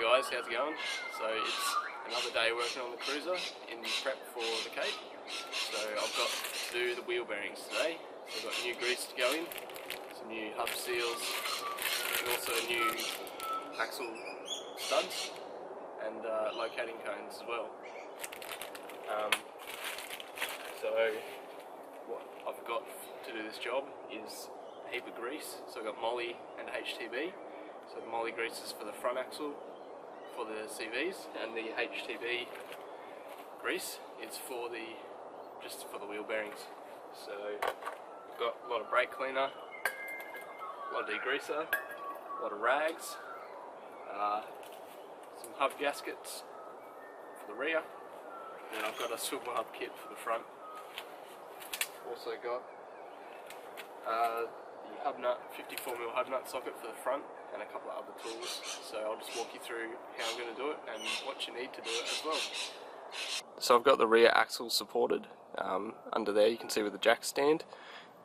Hey guys, how's it going? So it's another day working on the cruiser in prep for the Cape. So I've got to do the wheel bearings today. So I've got new grease to go in, some new hub seals, and also new axle studs and locating cones as well. So what I've got to do this job is a heap of grease. So I've got moly and HTB. So the moly grease is for the front axle for the CVs, and the HTB grease is for just for the wheel bearings. So I've got a lot of brake cleaner, a lot of degreaser, a lot of rags, some hub gaskets for the rear, and I've got a swivel hub kit for the front. Also got the hub nut, 54mm hub nut socket for the front, and a couple of other tools. So I'll just walk you through how I'm going to do it and what you need to do it as well. So I've got the rear axle supported under there. You can see with the jack stand,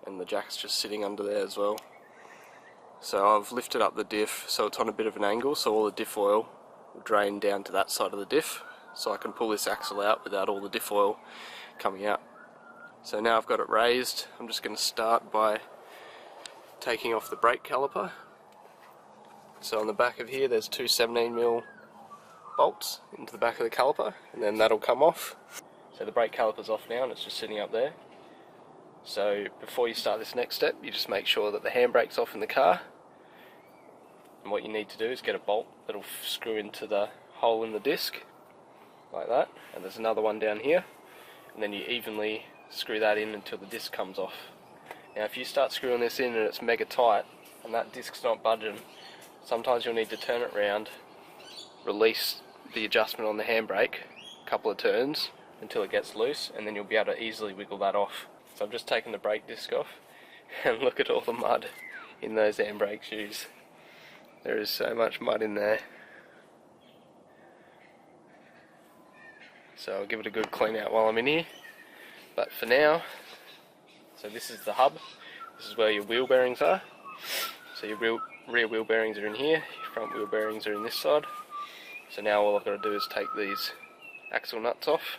and the jack's just sitting under there as well. So I've lifted up the diff so it's on a bit of an angle, so all the diff oil will drain down to that side of the diff, so I can pull this axle out without all the diff oil coming out. So now I've got it raised, I'm just going to start by taking off the brake caliper. So on the back of here there's two 17mm bolts into the back of the caliper, and then that'll come off. So the brake caliper's off now and it's just sitting up there. So before you start this next step, you just make sure that the handbrake's off in the car. And what you need to do is get a bolt that'll screw into the hole in the disc, like that. And there's another one down here, and then you evenly screw that in until the disc comes off. Now if you start screwing this in and it's mega tight and that disc's not budging, sometimes you'll need to turn it round, release the adjustment on the handbrake a couple of turns until it gets loose, and then you'll be able to easily wiggle that off. So I've just taken the brake disc off, and look at all the mud in those handbrake shoes. There is so much mud in there. So I'll give it a good clean out while I'm in here. But for now, so this is the hub. This is where your wheel bearings are. So your rear wheel bearings are in here, your front wheel bearings are in this side. So now all I've got to do is take these axle nuts off,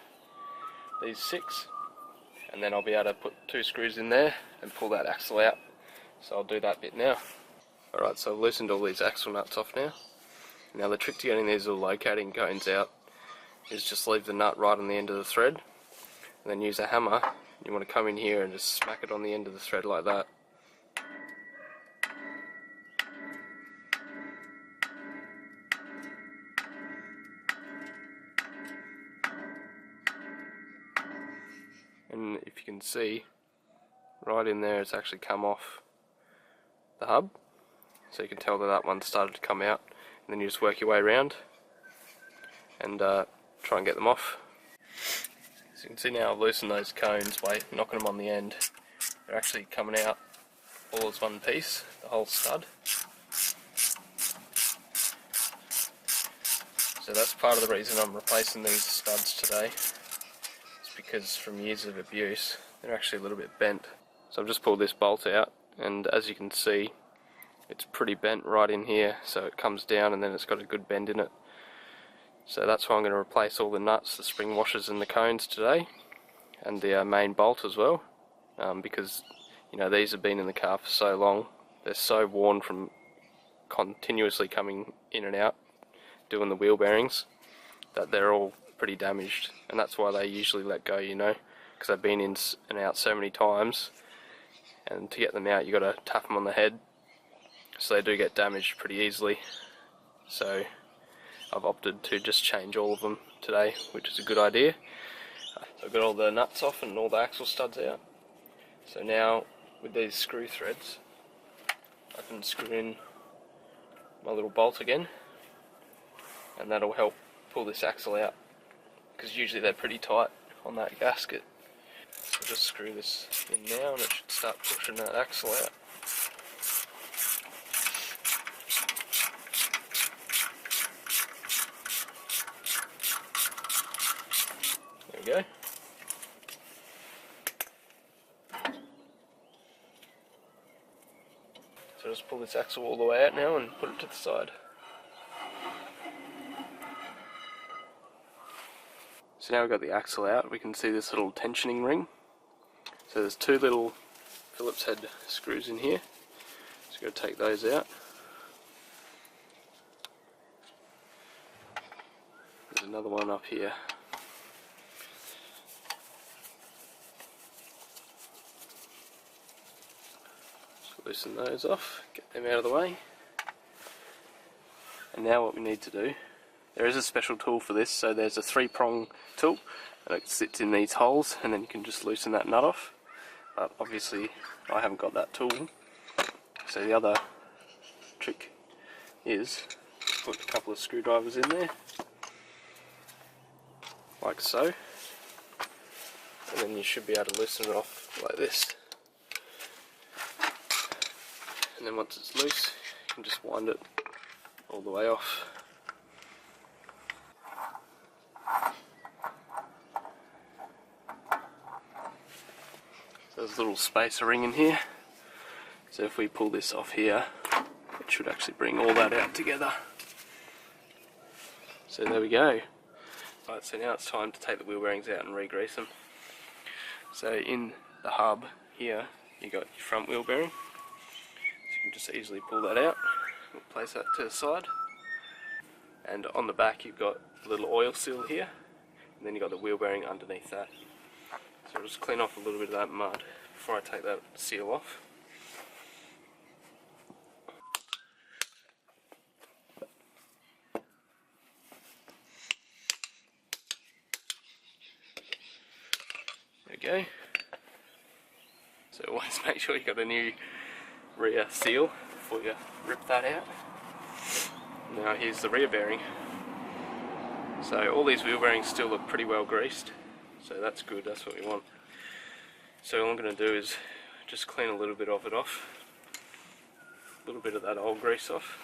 these 6, and then I'll be able to put 2 screws in there and pull that axle out. So I'll do that bit now. Alright, so I've loosened all these axle nuts off now. Now the trick to getting these little locating cones out is just leave the nut right on the end of the thread, and then use a hammer. You want to come in here and just smack it on the end of the thread like that. And if you can see, right in there it's actually come off the hub, so you can tell that that one started to come out, and then you just work your way around and try and get them off. So you can see now I've loosened those cones by knocking them on the end. They're actually coming out all as one piece, the whole stud. So that's part of the reason I'm replacing these studs today. Because from years of abuse they're actually a little bit bent. So I've just pulled this bolt out, and as you can see it's pretty bent right in here, so it comes down and then it's got a good bend in it. So that's why I'm going to replace all the nuts, the spring washers and the cones today, and the main bolt as well, because you know these have been in the car for so long, they're so worn from continuously coming in and out doing the wheel bearings that they're all pretty damaged, and that's why they usually let go, you know, because they've been in and out so many times, and to get them out you got to tap them on the head, so they do get damaged pretty easily. So I've opted to just change all of them today, which is a good idea. I've got all the nuts off and all the axle studs out. So now with these screw threads I can screw in my little bolt again, and that'll help pull this axle out, because usually they're pretty tight on that gasket. So just screw this in now and it should start pushing that axle out. There we go. So just pull this axle all the way out now and put it to the side. So now we've got the axle out, we can see this little tensioning ring. So there's two little Phillips head screws in here. Just got to take those out. There's another one up here. Just loosen those off, get them out of the way. And now what we need to do, there is a special tool for this, so there's a 3-prong tool and it sits in these holes, and then you can just loosen that nut off. But obviously I haven't got that tool, so the other trick is put a couple of screwdrivers in there, like so, and then you should be able to loosen it off like this. And then once it's loose, you can just wind it all the way off. So there's a little spacer ring in here, so if we pull this off here, it should actually bring all that out together. So there we go. Right, so now it's time to take the wheel bearings out and re-grease them. So in the hub here, you got your front wheel bearing, so you can just easily pull that out. We'll place that to the side, and on the back you've got a little oil seal here, and then you've got the wheel bearing underneath that. So I'll just clean off a little bit of that mud before I take that seal off. There we go. So always make sure you've got a new rear seal before you rip that out. Now here's the rear bearing. So all these wheel bearings still look pretty well greased, so that's good, that's what we want. So all I'm going to do is just clean a little bit of it off, a little bit of that old grease off,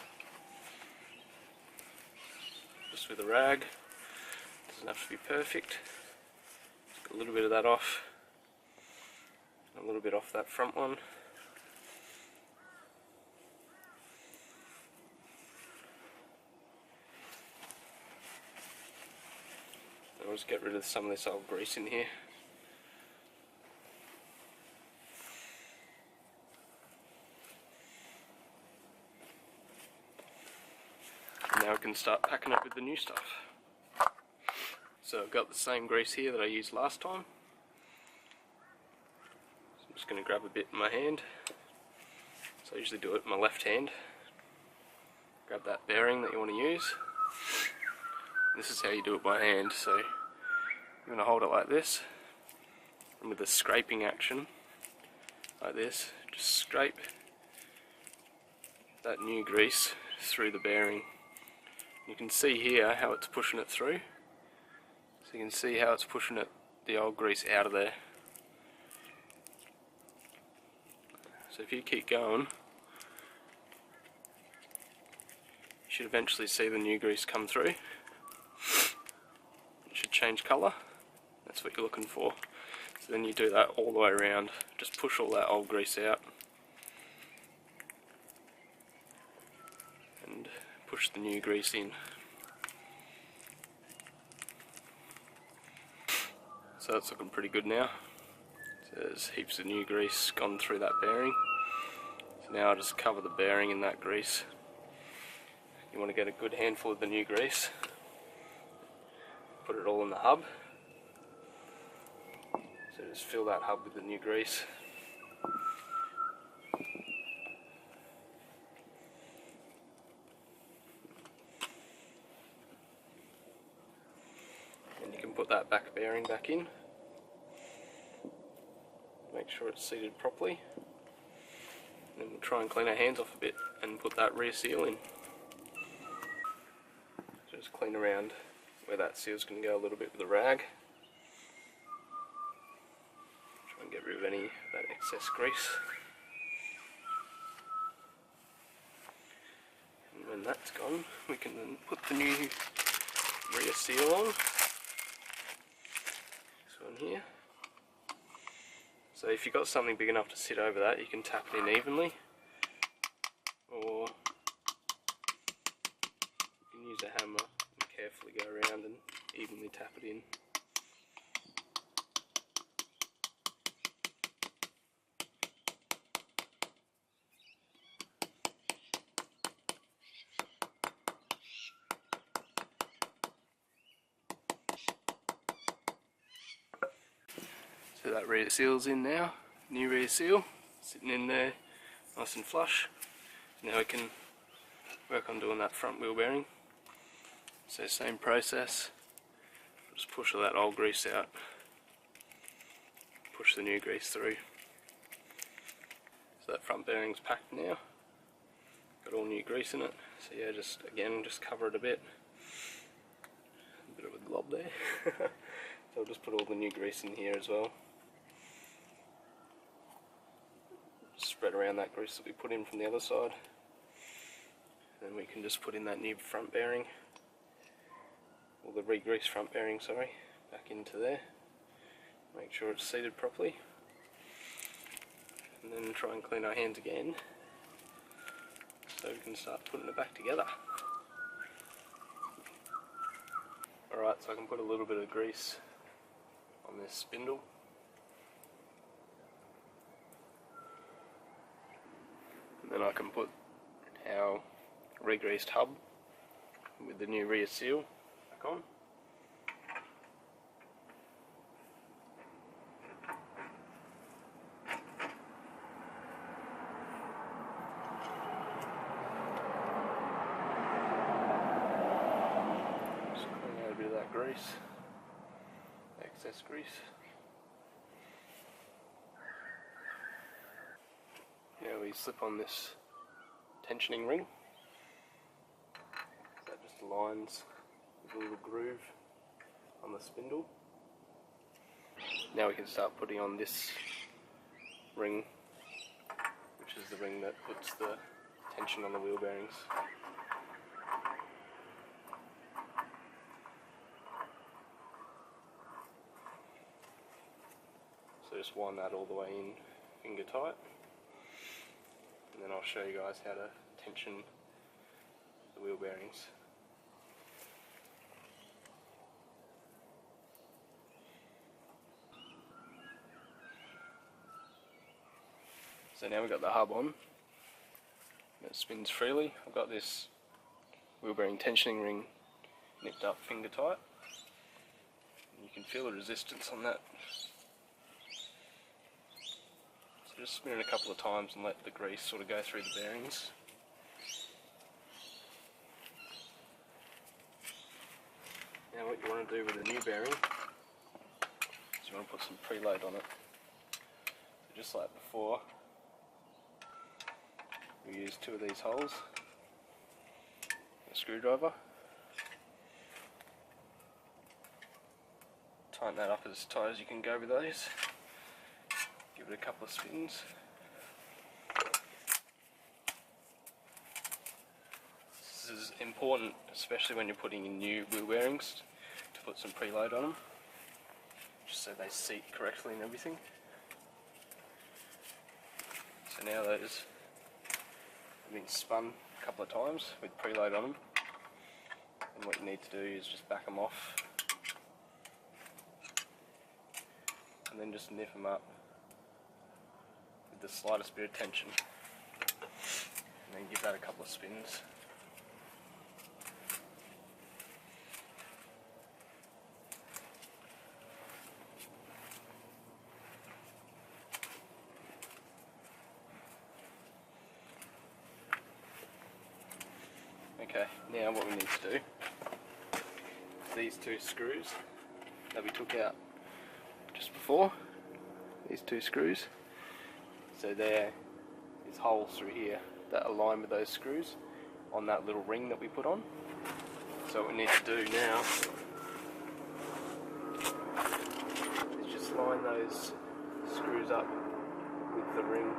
just with a rag. Doesn't have to be perfect. Just got a little bit of that off, a little bit off that front one. I'll just get rid of some of this old grease in here. Now we can start packing it with the new stuff. So I've got the same grease here that I used last time. So I'm just going to grab a bit in my hand. So I usually do it in my left hand. Grab that bearing that you want to use. This is how you do it by hand, so you're going to hold it like this, and with the scraping action, like this, just scrape that new grease through the bearing. You can see here how it's pushing it through, so you can see how it's pushing the old grease out of there. So if you keep going, you should eventually see the new grease come through. It should change colour, that's what you're looking for. So then you do that all the way around, just push all that old grease out and push the new grease in. So that's looking pretty good now. So there's heaps of new grease gone through that bearing. So now I'll just cover the bearing in that grease. You want to get a good handful of the new grease. Put it all in the hub. So just fill that hub with the new grease. And you can put that back bearing back in. Make sure it's seated properly. And then we'll try and clean our hands off a bit and put that rear seal in. So just clean around where that seal's going to go a little bit with a rag. Try and get rid of any of that excess grease. And when that's gone, we can then put the new rear seal on. This one here. So if you've got something big enough to sit over that, you can tap it in evenly, or you can use a hammer and carefully go around and evenly tap it in. of that rear seal's in now. New rear seal, sitting in there, nice and flush. Now we can work on doing that front wheel bearing. So same process, just push all that old grease out, push the new grease through. So that front bearing's packed now, got all new grease in it. So yeah, just cover it a bit. A bit of a glob there. So I'll just put all the new grease in here as well. Spread around that grease that we put in from the other side. Then we can just put in that new front bearing, or the re-greased front bearing, sorry, back into there. Make sure it's seated properly. And then try and clean our hands again, so we can start putting it back together. Alright, so I can put a little bit of grease on this spindle. And then I can put our re-greased hub with the new rear seal back on. Just clean out a bit of that grease, excess grease. Now we slip on this tensioning ring. That just aligns with a little groove on the spindle. Now we can start putting on this ring, which is the ring that puts the tension on the wheel bearings. So just wind that all the way in, finger tight. And then I'll show you guys how to tension the wheel bearings. So now we've got the hub on, it spins freely. I've got this wheel bearing tensioning ring nipped up finger tight. And you can feel the resistance on that. So just spin it a couple of times and let the grease sort of go through the bearings. Now what you want to do with the new bearing is you want to put some preload on it. So just like before, we use two of these holes, a screwdriver, tighten that up as tight as you can go with those. Give it a couple of spins. This is important, especially when you're putting in new wheel bearings, to put some preload on them, just so they seat correctly and everything. So now those have been spun a couple of times with preload on them, and what you need to do is just back them off, and then just nip them up the slightest bit of tension, and then give that a couple of spins. Okay, now what we need to do, these two screws that we took out just before, these two screws, so there is holes through here that align with those screws on that little ring that we put on. So what we need to do now is just line those screws up with the ring.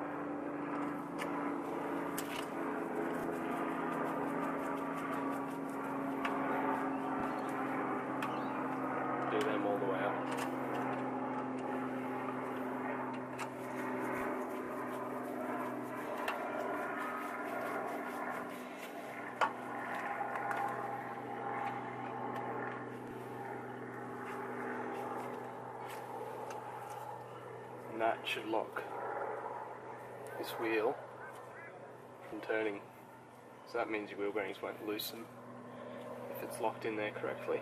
Do them all the way up. And that should lock this wheel from turning. So that means your wheel bearings won't loosen if it's locked in there correctly.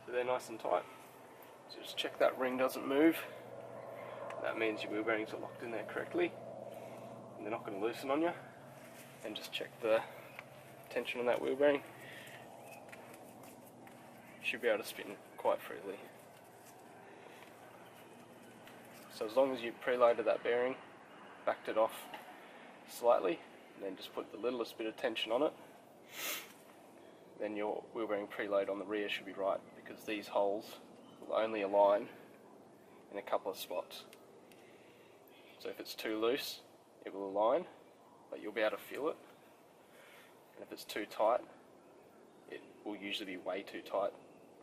So they're nice and tight. So just check that ring doesn't move. That means your wheel bearings are locked in there correctly and they're not going to loosen on you. And just check the tension on that wheel bearing. You should be able to spin quite freely. So as long as you preloaded that bearing, backed it off slightly, and then just put the littlest bit of tension on it, then your wheel bearing preload on the rear should be right, because these holes will only align in a couple of spots. So if it's too loose, it will align, but you'll be able to feel it. And if it's too tight, it will usually be way too tight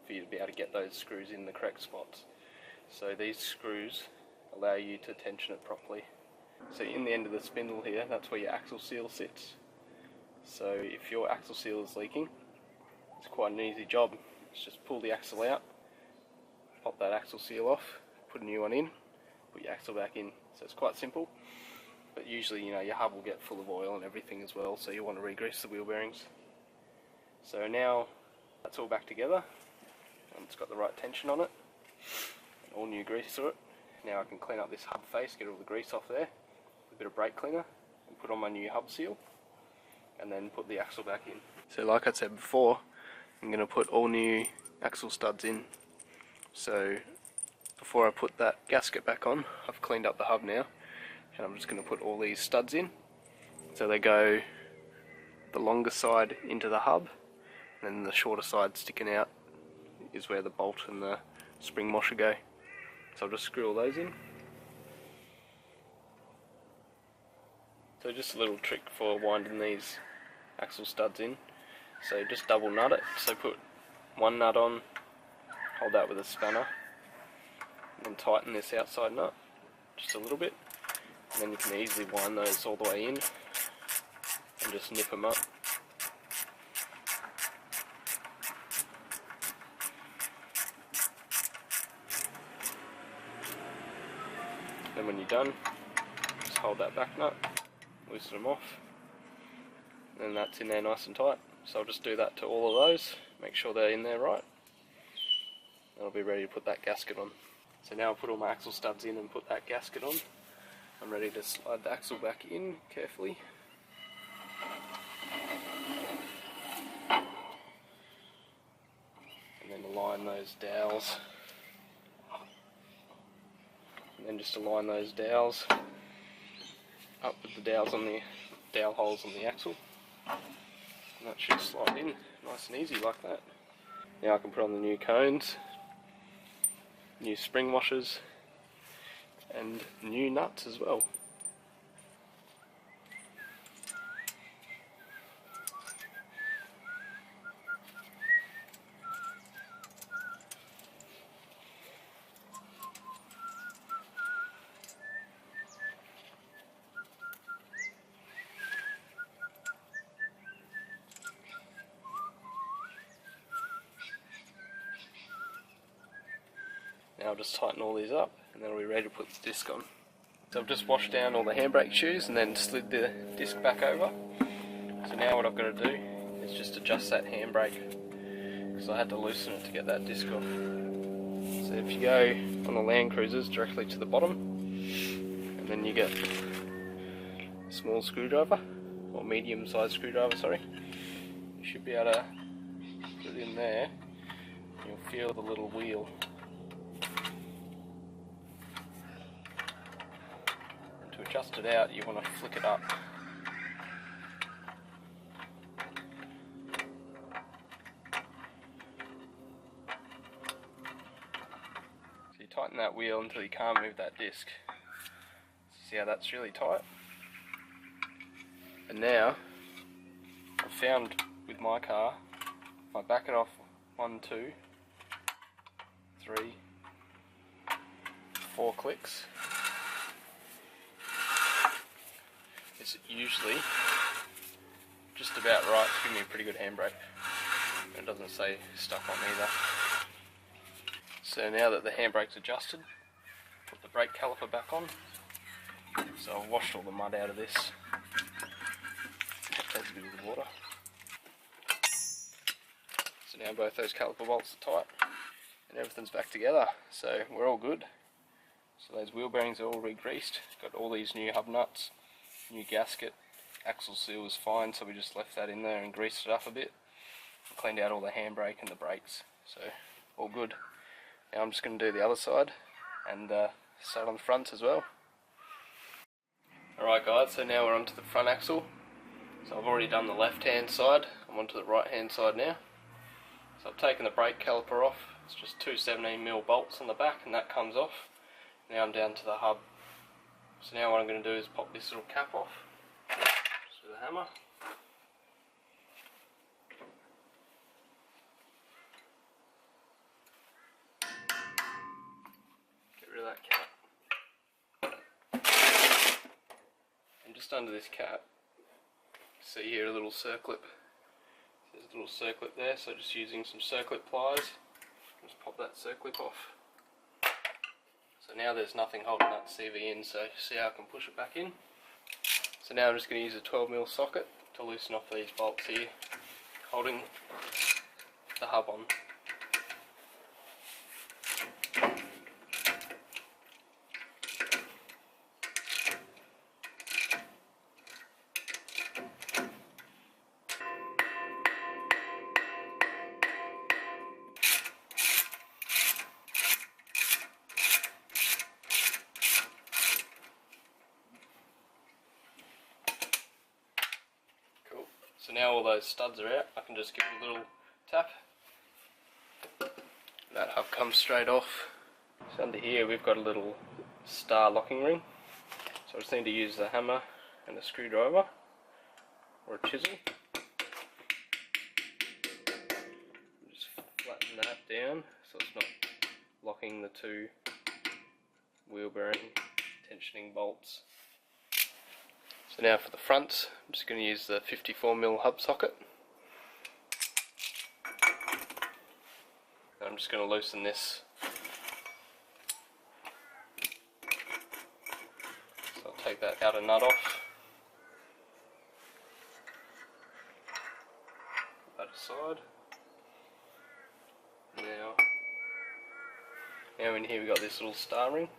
for you to be able to get those screws in the correct spots. So these screws allow you to tension it properly. So in the end of the spindle here, that's where your axle seal sits. So if your axle seal is leaking, it's quite an easy job. It's just pull the axle out, pop that axle seal off, put a new one in, put your axle back in. So it's quite simple, but usually, you know, your hub will get full of oil and everything as well, so you want to re-grease the wheel bearings. So now that's all back together, and it's got the right tension on it, and all new grease through it. Now I can clean up this hub face, get all the grease off there, with a bit of brake cleaner, and put on my new hub seal, and then put the axle back in. So like I said before, I'm going to put all new axle studs in. So before I put that gasket back on, I've cleaned up the hub now, and I'm just going to put all these studs in. So they go the longer side into the hub, and then the shorter side sticking out is where the bolt and the spring washer go. So I'll just screw all those in. So just a little trick for winding these axle studs in. So just double nut it. So put one nut on, hold that with a spanner, and then tighten this outside nut just a little bit. And then you can easily wind those all the way in and just nip them up. Then when you're done, just hold that back nut, loosen them off, and then that's in there nice and tight. So I'll just do that to all of those, make sure they're in there right, and I'll be ready to put that gasket on. So now I'll put all my axle studs in and put that gasket on. I'm ready to slide the axle back in carefully. And then align those dowels. And then just align those dowels up with the dowels on the dowel holes on the axle. And that should slide in nice and easy like that. Now I can put on the new cones, new spring washers, and new nuts as well. Now I'll just tighten all these up, and then we'll be ready to put the disc on. So I've just washed down all the handbrake shoes and then slid the disc back over. So now what I've got to do is just adjust that handbrake, because I had to loosen it to get that disc off. So if you go on the Landcruisers directly to the bottom, and then you get a small screwdriver, or medium sized screwdriver, sorry, you should be able to put it in there. You'll feel the little wheel. To adjust it out, you want to flick it up. So you tighten that wheel until you can't move that disc. See how that's really tight? And now, I've found with my car, if I back it off 1, 2, 3, 4 clicks, it's usually just about right to give me a pretty good handbrake. It doesn't say stuck on either. So now that the handbrake's adjusted, put the brake caliper back on. So I've washed all the mud out of this. That's a bit of the water. So now both those caliper bolts are tight, and everything's back together, so we're all good. So those wheel bearings are all re-greased, got all these new hub nuts, new gasket, axle seal was fine, so we just left that in there and greased it up a bit. Cleaned out all the handbrake and the brakes, so all good. Now I'm just going to do the other side and start on the fronts as well. Alright guys, so now we're onto the front axle. So I've already done the left hand side, I'm onto the right hand side now. So I've taken the brake caliper off, it's just two 17mm bolts on the back and that comes off. Now I'm down to the hub. So now what I'm going to do is pop this little cap off, just with a hammer. Get rid of that cap. And just under this cap, see here a little circlip. There's a little circlip there, so just using some circlip pliers, just pop that circlip off. So now there's nothing holding that CV in, so see how I can push it back in. So now I'm just going to use a 12mm socket to loosen off these bolts here, holding the hub on. So now all those studs are out, I can just give it a little tap. That hub comes straight off. So under here we've got a little star locking ring. So I just need to use the hammer and a screwdriver or a chisel. Just flatten that down so it's not locking the two wheel bearing tensioning bolts. So now for the fronts, I'm just going to use the 54mm hub socket. I'm just going to loosen this. So I'll take that outer nut off. Put that aside. Now in here we've got this little star ring,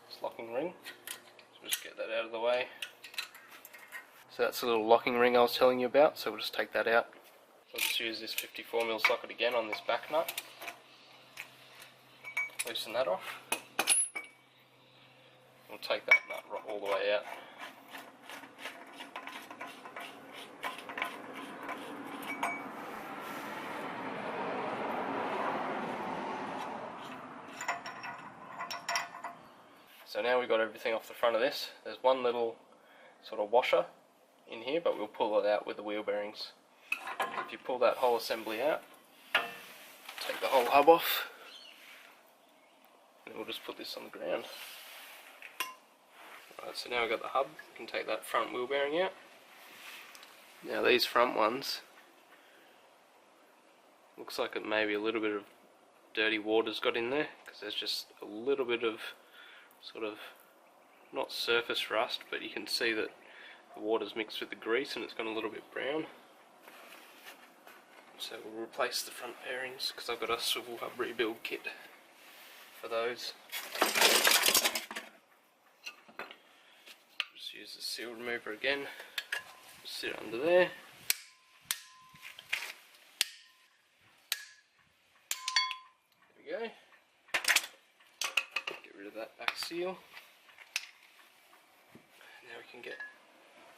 this locking ring. So just get that out of the way. So that's the little locking ring I was telling you about, so we'll just take that out. So I'll just use this 54mm socket again on this back nut. Loosen that off. We'll take that nut all the way out. So now we've got everything off the front of this. There's one little sort of washer in here, but we'll pull it out with the wheel bearings. If you pull that whole assembly out, take the whole hub off, and we'll just put this on the ground. Right, so now we've got the hub, we can take that front wheel bearing out. Now these front ones, looks like it maybe a little bit of dirty water's got in there, because there's just a little bit of sort of, not surface rust, but you can see that the water's mixed with the grease and it's gone a little bit brown. So we'll replace the front bearings because I've got a swivel hub rebuild kit for those. Just use the seal remover again. Just sit it under there. There we go. Get rid of that back seal. Now we can get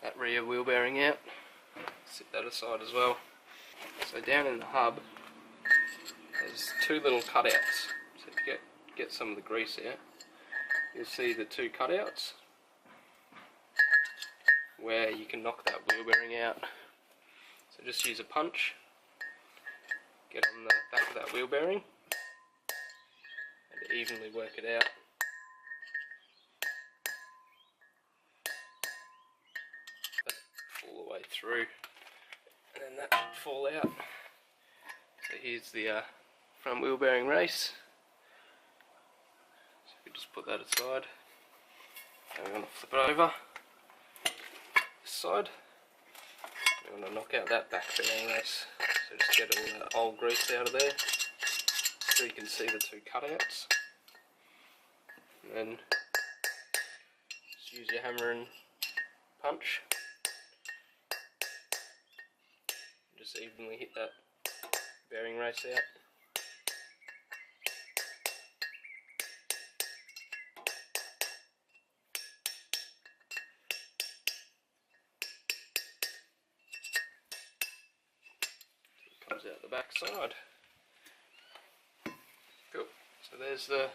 that rear wheel bearing out. Sit that aside as well. So down in the hub, there's two little cutouts. So if you get some of the grease out, you'll see the two cutouts where you can knock that wheel bearing out. So just use a punch, get on the back of that wheel bearing, and evenly work it out. All the way through, and then that should fall out. So here's the front wheel bearing race. So we just put that aside. Now we're going to flip it over this side. We're going to knock out that back bearing race. So just get all that old grease out of there. so you can see the two cutouts. And then just use your hammer and punch. Just evenly hit that bearing race out. Comes out the back side. Cool. So there's the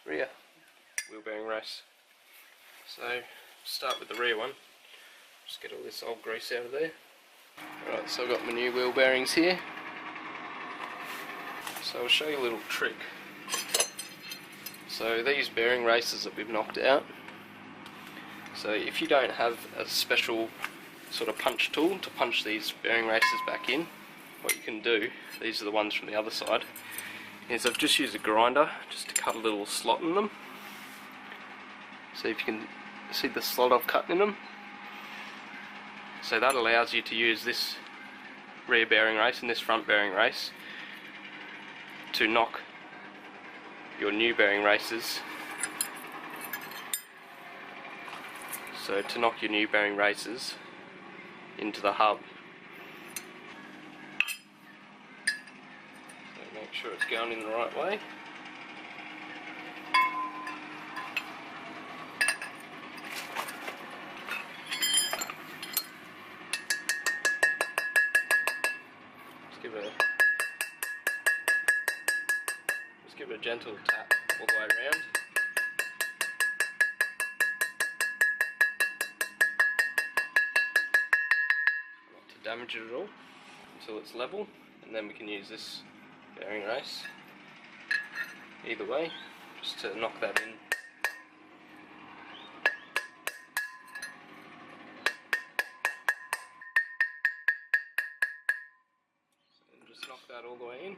rear wheel bearing race. So start with the rear one. Just get all this old grease out of there. Alright, so I've got my new wheel bearings here. So I'll show you a little trick. So these bearing races that we've knocked out. So if you don't have a special sort of punch tool to punch these bearing races back in, what you can do, these are the ones from the other side, is I've just used a grinder just to cut a little slot in them. So if you can see the slot I've cut in them, so that allows you to use this rear bearing race and this front bearing race to knock your new bearing races. So to knock your new bearing races into the hub. So make sure it's going in the right way. Just give it a gentle tap all the way around. Not to damage it at all until it's level, and then we can use this bearing race either way just to knock that in. Just knock that all the way in,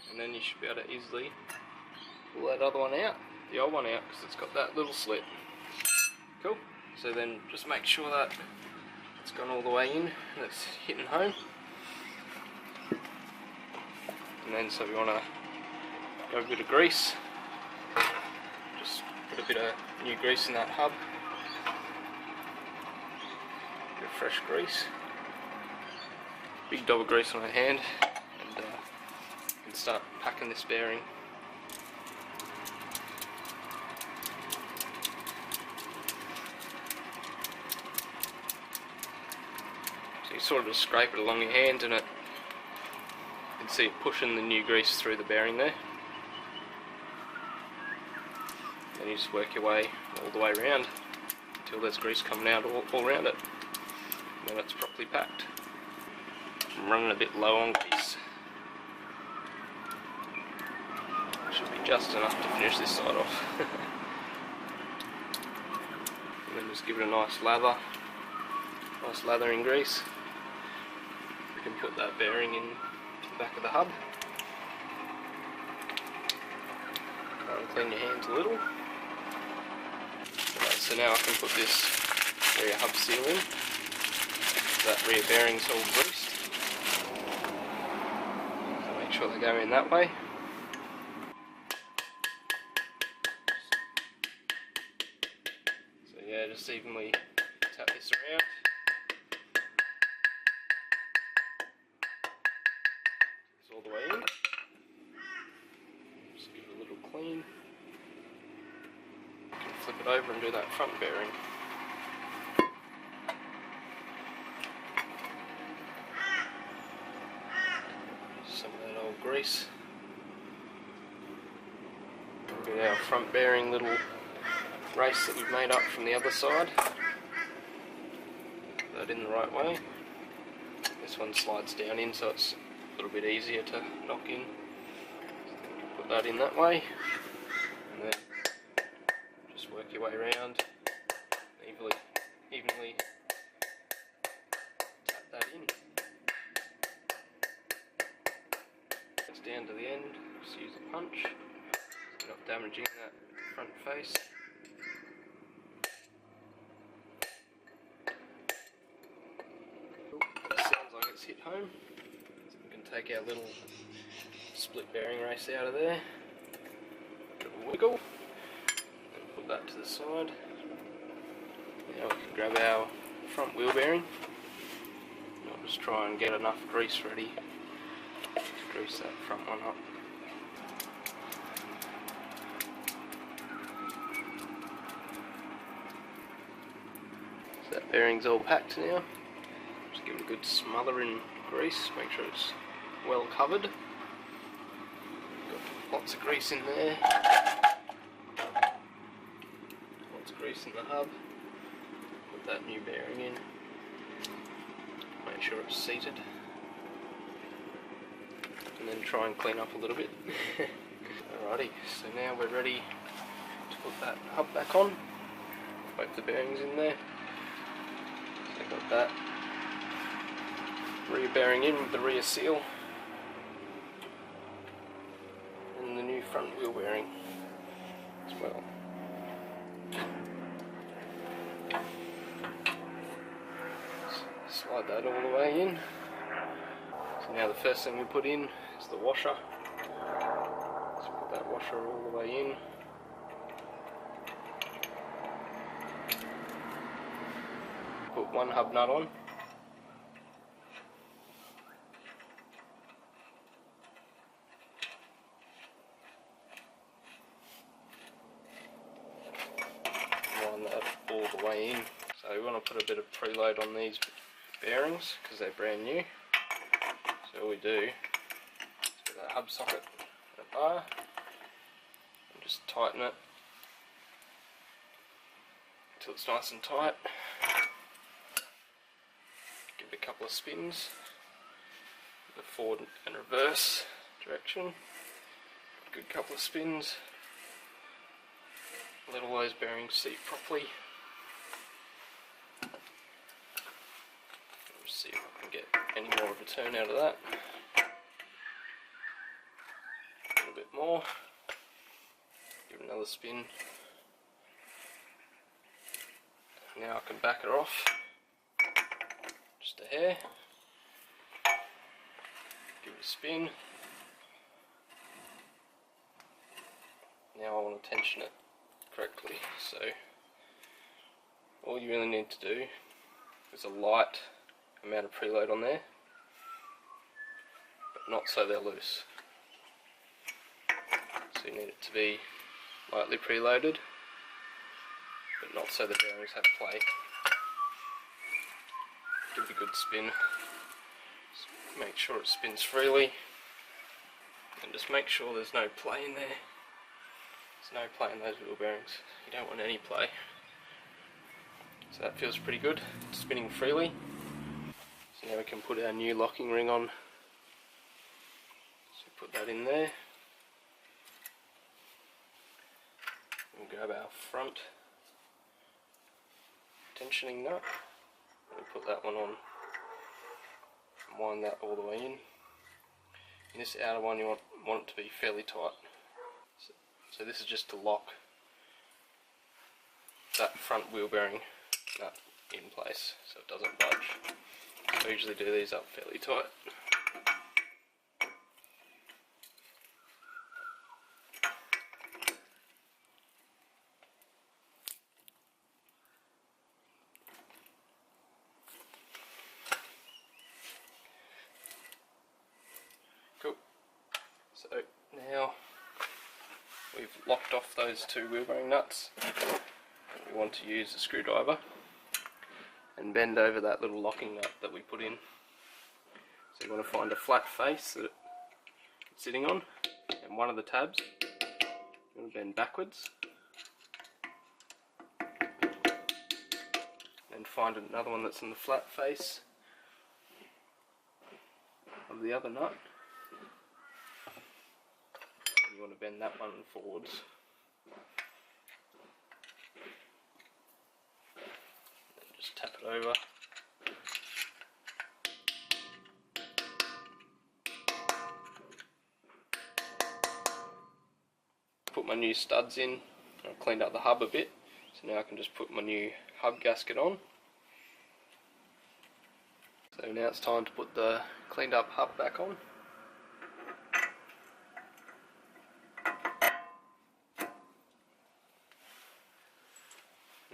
and then you should be able to easily pull that other one out, the old one out, because it's got that little slit. Cool. So then just make sure that it's gone all the way in and it's hitting home. And then so we want to go a bit of grease. Just put a bit of new grease in that hub. A bit of fresh grease. Big dob of grease on our hand. And start packing this bearing. So you sort of just scrape it along your hand, and you can see it pushing the new grease through the bearing there. Then you just work your way all the way around until there's grease coming out all around it. And then it's properly packed. I'm running a bit low on grease. Should be just enough to finish this side off. And then just give it a nice lather. Nice lather in grease. We can put that bearing in the back of the hub. Clean your hands a little. Right, so now I can put this rear hub seal in. That rear bearing's all greased. So make sure they go in that way. So yeah, just evenly tap this around. It's all the way in. Just give it a little clean. You can flip it over and do that front bearing. Some of that old grease. We've got our front bearing little race that we've made up from the other side. Put that in the right way. This one slides down in, so it's a little bit easier to knock in. Put that in that way, and then just work your way around, evenly tap that in. It's down to the end, just use a punch, so you're not damaging that front face. It sounds like it's hit home. So we can take our little split bearing race out of there. Bit of a wiggle. And put that to the side. Now we can grab our front wheel bearing. I'll just try and get enough grease ready to grease that front one up. So that bearing's all packed now. Just give it a good smother in grease, make sure it's well covered. Got lots of grease in there. Lots of grease in the hub. Put that new bearing in. Make sure it's seated. And then try and clean up a little bit. Alrighty, so now we're ready to put that hub back on. Both the bearings in there. So got that rear bearing in with the rear seal. And the new front wheel bearing as well. Slide that all the way in. So now the first thing we put in is the washer. Let's put that washer all the way in. Put one hub nut on. Line that all the way in. So we want to put a bit of preload on these bearings because they're brand new. So all we do is get that hub socket and a bar and just tighten it until it's nice and tight. Give it a couple of spins, the forward and reverse direction. Good couple of spins. Let all those bearings seat properly. Let's see if I can get any more of a turn out of that. A little bit more. Give it another spin. Now I can back her off. Just a hair. Give it a spin. Now I want to tension it correctly. So all you really need to do is a light amount of preload on there, but not so they're loose. So you need it to be lightly preloaded, but not so the bearings have play. Give it a good spin. Just make sure it spins freely, and just make sure there's no play in there. There's no play in those wheel bearings. You don't want any play. So that feels pretty good. It's spinning freely. So now we can put our new locking ring on. So put that in there. We'll grab our front tensioning nut. We'll put that one on and wind that all the way in. In this outer one you want it to be fairly tight. So this is just to lock that front wheel bearing nut in place so it doesn't budge. So I usually do these up fairly tight. Cool. So now we've locked off those two wheel bearing nuts. We want to use a screwdriver and bend over that little locking nut that we put in. So you want to find a flat face that it's sitting on, and one of the tabs you want to bend backwards, and find another one that's in the flat face of the other nut. You want to bend that one forwards. And just tap it over. Put my new studs in. I've cleaned up the hub a bit, so now I can just put my new hub gasket on. So now it's time to put the cleaned up hub back on.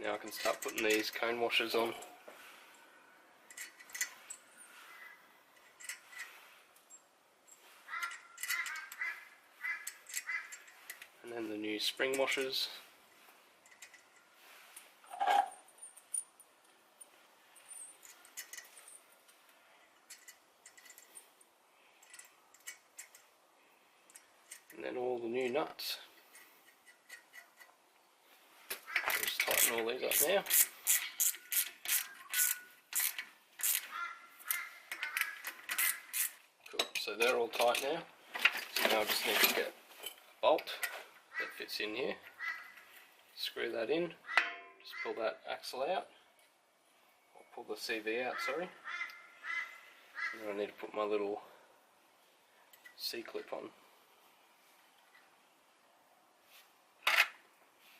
Now I can start putting these cone washers on. And then the new spring washers. And then all the new nuts. Just tighten all these up now. Cool, so they're all tight now. So now I just need to get a bolt that fits in here. Screw that in. Just pull that axle out. Or pull the CV out, sorry. And then I need to put my little C-clip on.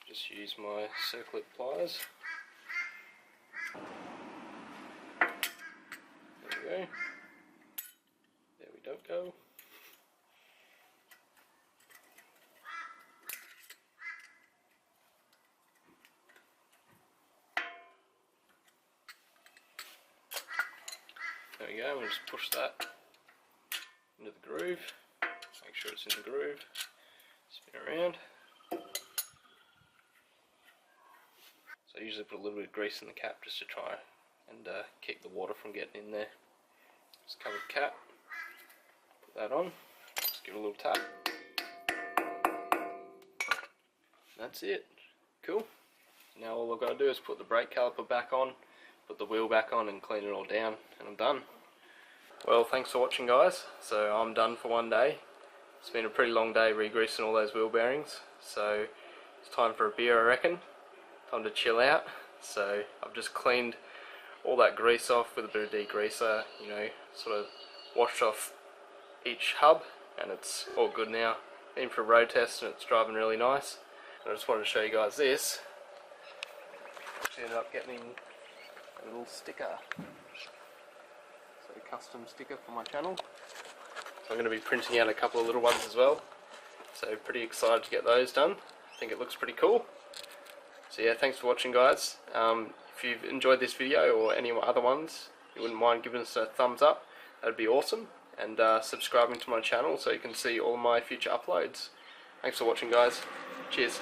Just use my circlip pliers. There we go. There we don't go. There we go, we'll just push that into the groove. Make sure it's in the groove. Spin around. So I usually put a little bit of grease in the cap just to try and keep the water from getting in there. Just cover the cap, put that on, just give it a little tap. That's it. Cool. Now all I've got to do is put the brake caliper back on, put the wheel back on and clean it all down, and I'm done. Well, thanks for watching guys. So I'm done for one day. It's been a pretty long day re-greasing all those wheel bearings, so it's time for a beer, I reckon. Time to chill out. So I've just cleaned all that grease off with a bit of degreaser, you know, sort of washed off each hub, and it's all good now. Been for a road test and it's driving really nice. And I just wanted to show you guys this. Actually ended up getting a little sticker. So a custom sticker for my channel. So I'm going to be printing out a couple of little ones as well. So pretty excited to get those done. I think it looks pretty cool. So yeah, thanks for watching guys. If you've enjoyed this video or any other ones, you wouldn't mind giving us a thumbs up, that'd be awesome. And subscribing to my channel so you can see all my future uploads. Thanks for watching guys. Cheers.